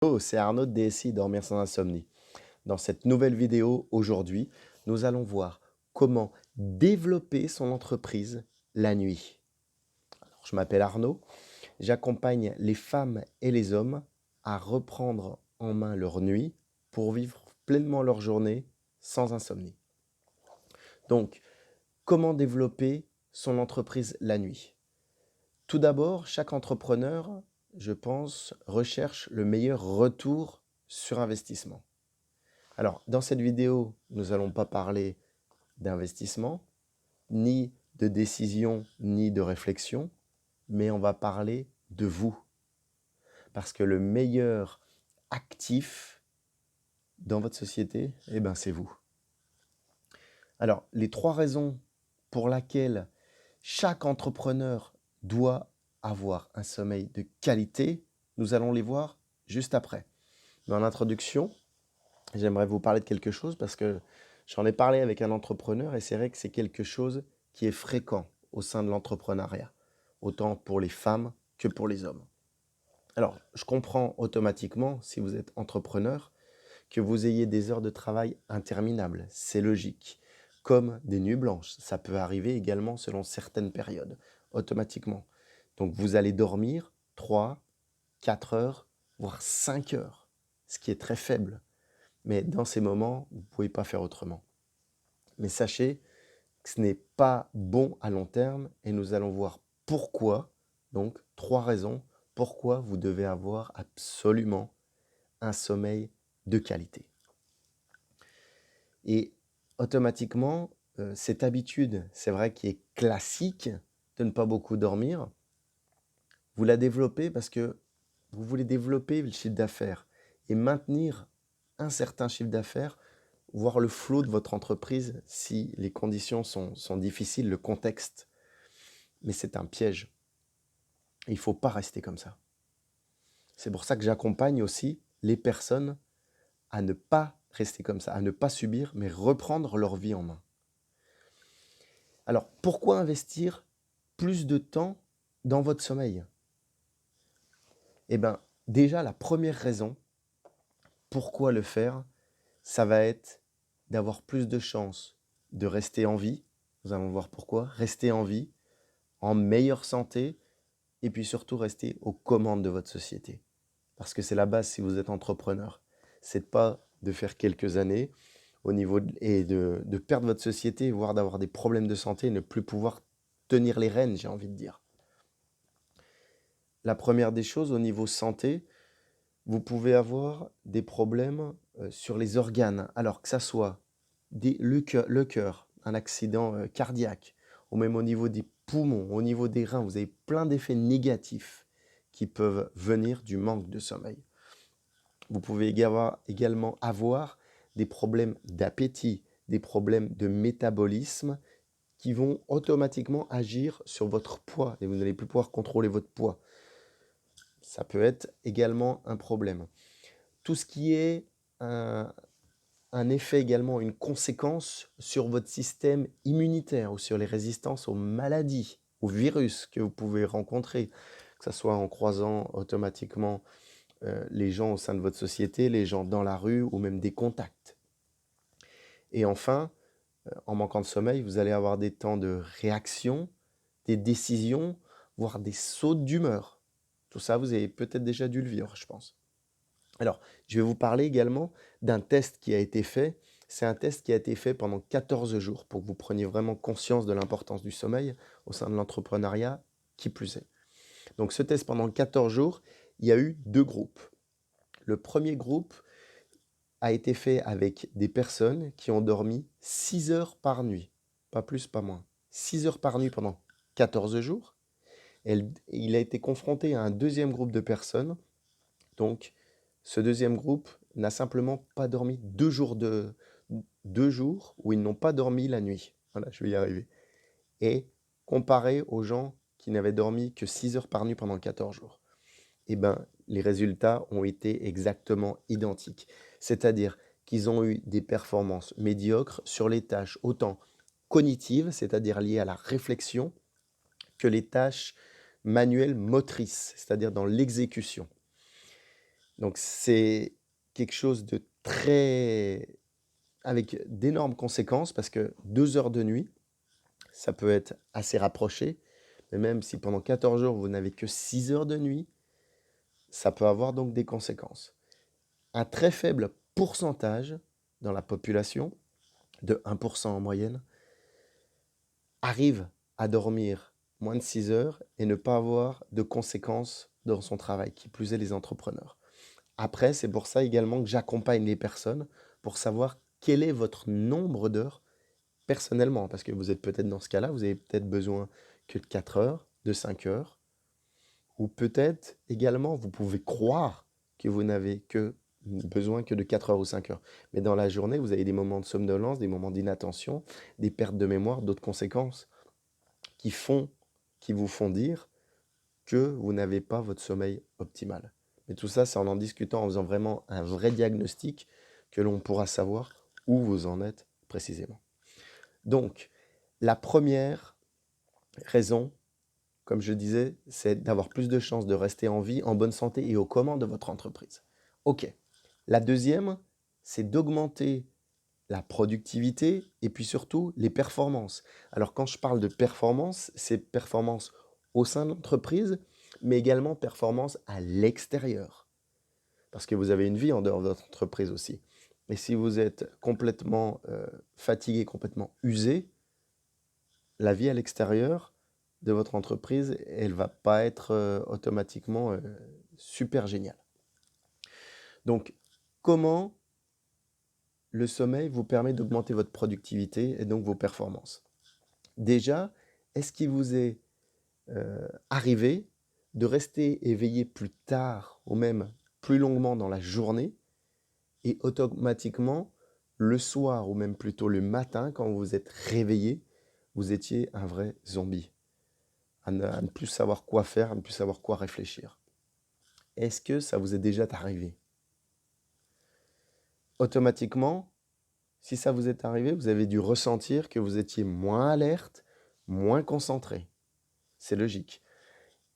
Hello, c'est Arnaud de DSI Dormir sans insomnie. Dans cette nouvelle vidéo, aujourd'hui, nous allons voir comment développer son entreprise la nuit. Alors, je m'appelle Arnaud, j'accompagne les femmes et les hommes à reprendre en main leur nuit pour vivre pleinement leur journée sans insomnie. Donc, comment développer son entreprise la nuit? Tout d'abord, chaque entrepreneur, je pense, recherche le meilleur retour sur investissement. Alors, dans cette vidéo, nous n'allons pas parler d'investissement, ni de décision, ni de réflexion, mais on va parler de vous. Parce que le meilleur actif dans votre société, eh ben, c'est vous. Alors, les 3 raisons pour lesquelles chaque entrepreneur doit avoir un sommeil de qualité, nous allons les voir juste après. Dans l'introduction, j'aimerais vous parler de quelque chose parce que j'en ai parlé avec un entrepreneur et c'est vrai que c'est quelque chose qui est fréquent au sein de l'entrepreneuriat, autant pour les femmes que pour les hommes. Alors, je comprends automatiquement, si vous êtes entrepreneur, que vous ayez des heures de travail interminables. C'est logique. Comme des nuits blanches. Ça peut arriver également selon certaines périodes, automatiquement. Donc, vous allez dormir 3, 4 heures, voire 5 heures, ce qui est très faible. Mais dans ces moments, vous ne pouvez pas faire autrement. Mais sachez que ce n'est pas bon à long terme et nous allons voir pourquoi, donc 3 raisons, pourquoi vous devez avoir absolument un sommeil de qualité. Et automatiquement, cette habitude, c'est vrai qui est classique de ne pas beaucoup dormir, vous la développez parce que vous voulez développer le chiffre d'affaires et maintenir un certain chiffre d'affaires, voir le flow de votre entreprise si les conditions sont difficiles, le contexte. Mais c'est un piège. Il ne faut pas rester comme ça. C'est pour ça que j'accompagne aussi les personnes à ne pas rester comme ça, à ne pas subir, mais reprendre leur vie en main. Alors, pourquoi investir plus de temps dans votre sommeil? Eh bien, déjà, la première raison, pourquoi le faire, ça va être d'avoir plus de chances de rester en vie. Nous allons voir pourquoi. Rester en vie, en meilleure santé, et puis surtout rester aux commandes de votre société. Parce que c'est la base si vous êtes entrepreneur. C'est pas de faire quelques années au niveau et de perdre votre société, voire d'avoir des problèmes de santé et ne plus pouvoir tenir les rênes, j'ai envie de dire. La première des choses, au niveau santé, vous pouvez avoir des problèmes sur les organes, alors que ça soit le cœur, un accident cardiaque, ou même au niveau des poumons, au niveau des reins, vous avez plein d'effets négatifs qui peuvent venir du manque de sommeil. Vous pouvez également avoir des problèmes d'appétit, des problèmes de métabolisme qui vont automatiquement agir sur votre poids et vous n'allez plus pouvoir contrôler votre poids. Ça peut être également un problème. Tout ce qui est un effet également, une conséquence sur votre système immunitaire ou sur les résistances aux maladies, aux virus que vous pouvez rencontrer, que ce soit en croisant automatiquement les gens au sein de votre société, les gens dans la rue ou même des contacts. Et enfin, en manquant de sommeil, vous allez avoir des temps de réaction, des décisions, voire des sauts d'humeur. Tout ça, vous avez peut-être déjà dû le vivre, je pense. Alors, je vais vous parler également d'un test qui a été fait. C'est un test qui a été fait pendant 14 jours pour que vous preniez vraiment conscience de l'importance du sommeil au sein de l'entrepreneuriat, qui plus est. Donc, ce test pendant 14 jours, il y a eu 2 groupes. Le premier groupe a été fait avec des personnes qui ont dormi 6 heures par nuit, pas plus, pas moins. 6 heures par nuit pendant 14 jours. Il a été confronté à un deuxième groupe de personnes. Donc, ce deuxième groupe n'a simplement pas dormi 2 jours où ils n'ont pas dormi la nuit. Voilà, je vais y arriver. Et comparé aux gens qui n'avaient dormi que 6 heures par nuit pendant 14 jours. Eh ben, les résultats ont été exactement identiques. C'est-à-dire qu'ils ont eu des performances médiocres sur les tâches autant cognitives, c'est-à-dire liées à la réflexion, que les tâches manuelles motrices, c'est-à-dire dans l'exécution. Donc c'est quelque chose de très avec d'énormes conséquences parce que 2 heures de nuit, ça peut être assez rapproché, mais même si pendant 14 jours, vous n'avez que 6 heures de nuit, ça peut avoir donc des conséquences. Un très faible pourcentage dans la population, de 1 en moyenne, arrive à dormir moins de 6 heures et ne pas avoir de conséquences dans son travail, qui plus est les entrepreneurs. Après, c'est pour ça également que j'accompagne les personnes pour savoir quel est votre nombre d'heures personnellement, parce que vous êtes peut-être dans ce cas-là, vous avez peut-être besoin que de 4 heures, de 5 heures, ou peut-être également, vous pouvez croire que vous n'avez que besoin que de 4 heures ou 5 heures. Mais dans la journée, vous avez des moments de somnolence, des moments d'inattention, des pertes de mémoire, d'autres conséquences qui font, qui vous font dire que vous n'avez pas votre sommeil optimal. Mais tout ça, c'est en discutant, en faisant vraiment un vrai diagnostic que l'on pourra savoir où vous en êtes précisément. Donc, la première raison, comme je disais, c'est d'avoir plus de chances de rester en vie, en bonne santé et aux commandes de votre entreprise. OK. La deuxième, c'est d'augmenter la productivité et puis surtout les performances. Alors quand je parle de performance, c'est performance au sein de l'entreprise, mais également performance à l'extérieur. Parce que vous avez une vie en dehors de votre entreprise aussi. Et si vous êtes complètement fatigué, complètement usé, la vie à l'extérieur de votre entreprise, elle va pas être automatiquement super géniale. Donc, comment le sommeil vous permet d'augmenter votre productivité et donc vos performances? Déjà, est-ce qu'il vous est arrivé de rester éveillé plus tard ou même plus longuement dans la journée et automatiquement le soir ou même plutôt le matin quand vous vous êtes réveillé, vous étiez un vrai zombie, à ne plus savoir quoi faire, à ne plus savoir quoi réfléchir? Est-ce que ça vous est déjà arrivé? Automatiquement, si ça vous est arrivé, vous avez dû ressentir que vous étiez moins alerte, moins concentré. C'est logique.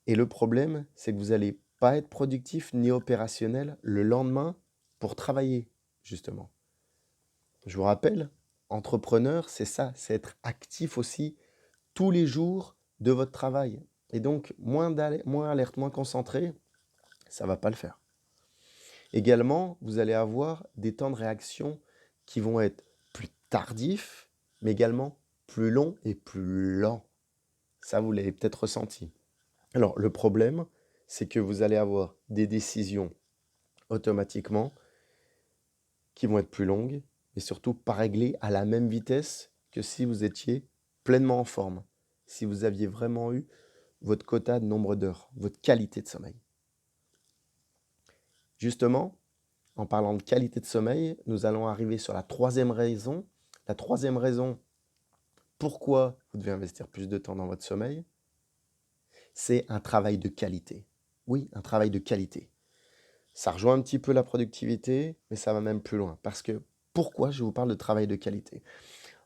Et le problème, c'est que vous n'allez pas être productif ni opérationnel le lendemain pour travailler, justement. Je vous rappelle, entrepreneur, c'est ça, c'est être actif aussi tous les jours de votre travail. Et donc, moins alerte, moins concentré, ça ne va pas le faire. Également, vous allez avoir des temps de réaction qui vont être plus tardifs, mais également plus longs et plus lents. Ça, vous l'avez peut-être ressenti. Alors, le problème, c'est que vous allez avoir des décisions automatiquement qui vont être plus longues, mais surtout pas réglées à la même vitesse que si vous étiez pleinement en forme, si vous aviez vraiment eu votre quota de nombre d'heures, votre qualité de sommeil. Justement, en parlant de qualité de sommeil, nous allons arriver sur la troisième raison. La troisième raison pourquoi vous devez investir plus de temps dans votre sommeil, c'est un travail de qualité. Oui, un travail de qualité. Ça rejoint un petit peu la productivité, mais ça va même plus loin. Parce que pourquoi je vous parle de travail de qualité?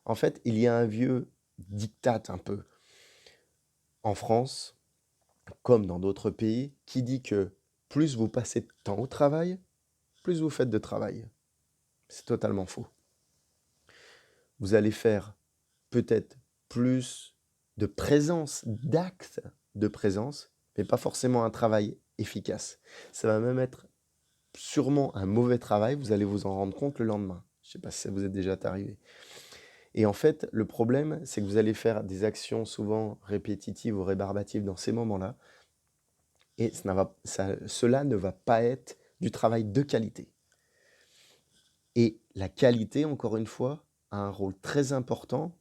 En fait, il y a un vieux diktat un peu en France, comme dans d'autres pays, qui dit que plus vous passez de temps au travail, plus vous faites de travail. C'est totalement faux. Vous allez faire peut-être plus de présence, d'actes de présence, mais pas forcément un travail efficace. Ça va même être sûrement un mauvais travail, vous allez vous en rendre compte le lendemain. Je ne sais pas si ça vous est déjà arrivé. Et en fait, le problème, c'est que vous allez faire des actions souvent répétitives ou rébarbatives dans ces moments-là, et cela ne va pas être du travail de qualité. Et la qualité, encore une fois, a un rôle très important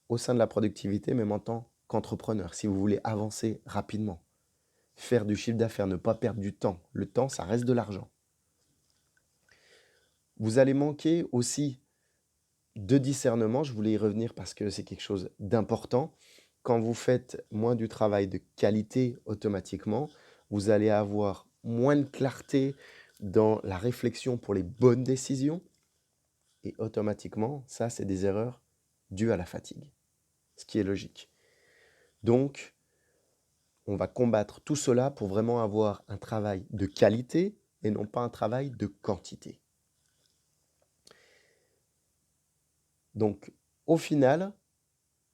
au sein de la productivité, même en tant qu'entrepreneur, si vous voulez avancer rapidement. Faire du chiffre d'affaires, ne pas perdre du temps. Le temps, ça reste de l'argent. Vous allez manquer aussi de discernement, je voulais y revenir parce que c'est quelque chose d'important. Quand vous faites moins du travail de qualité automatiquement, vous allez avoir moins de clarté dans la réflexion pour les bonnes décisions. Et automatiquement, ça, c'est des erreurs dues à la fatigue, ce qui est logique. Donc, on va combattre tout cela pour vraiment avoir un travail de qualité, et non pas un travail de quantité. Donc, au final,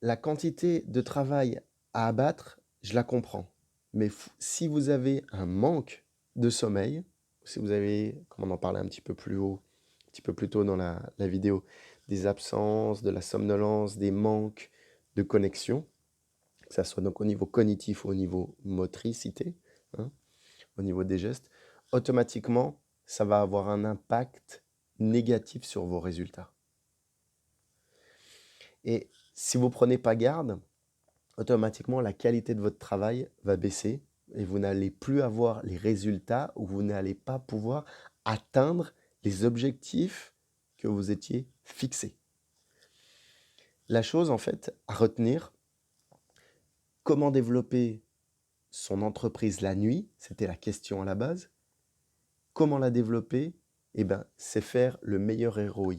la quantité de travail à abattre, je la comprends. Mais si vous avez un manque de sommeil, si vous avez, comme on en parlait un petit peu plus haut, un petit peu plus tôt dans la vidéo, des absences, de la somnolence, des manques de connexion, que ça soit donc au niveau cognitif ou au niveau motricité, hein, au niveau des gestes, automatiquement, ça va avoir un impact négatif sur vos résultats. Et si vous ne prenez pas garde, automatiquement, la qualité de votre travail va baisser et vous n'allez plus avoir les résultats ou vous n'allez pas pouvoir atteindre les objectifs que vous étiez fixés. La chose, en fait, à retenir, comment développer son entreprise la nuit, c'était la question à la base. Comment la développer? Eh ben, c'est faire le meilleur ROI.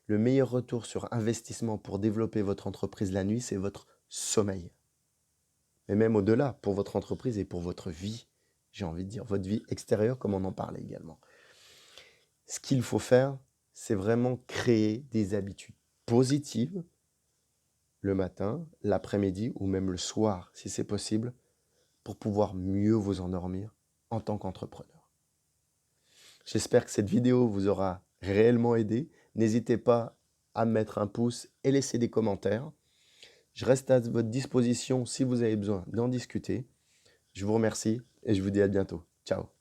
Le meilleur retour sur investissement pour développer votre entreprise la nuit, c'est votre sommeil. Mais même au-delà, pour votre entreprise et pour votre vie, j'ai envie de dire, votre vie extérieure, comme on en parlait également. Ce qu'il faut faire, c'est vraiment créer des habitudes positives le matin, l'après-midi ou même le soir, si c'est possible, pour pouvoir mieux vous endormir en tant qu'entrepreneur. J'espère que cette vidéo vous aura réellement aidé. N'hésitez pas à mettre un pouce et laisser des commentaires. Je reste à votre disposition si vous avez besoin d'en discuter. Je vous remercie et je vous dis à bientôt. Ciao.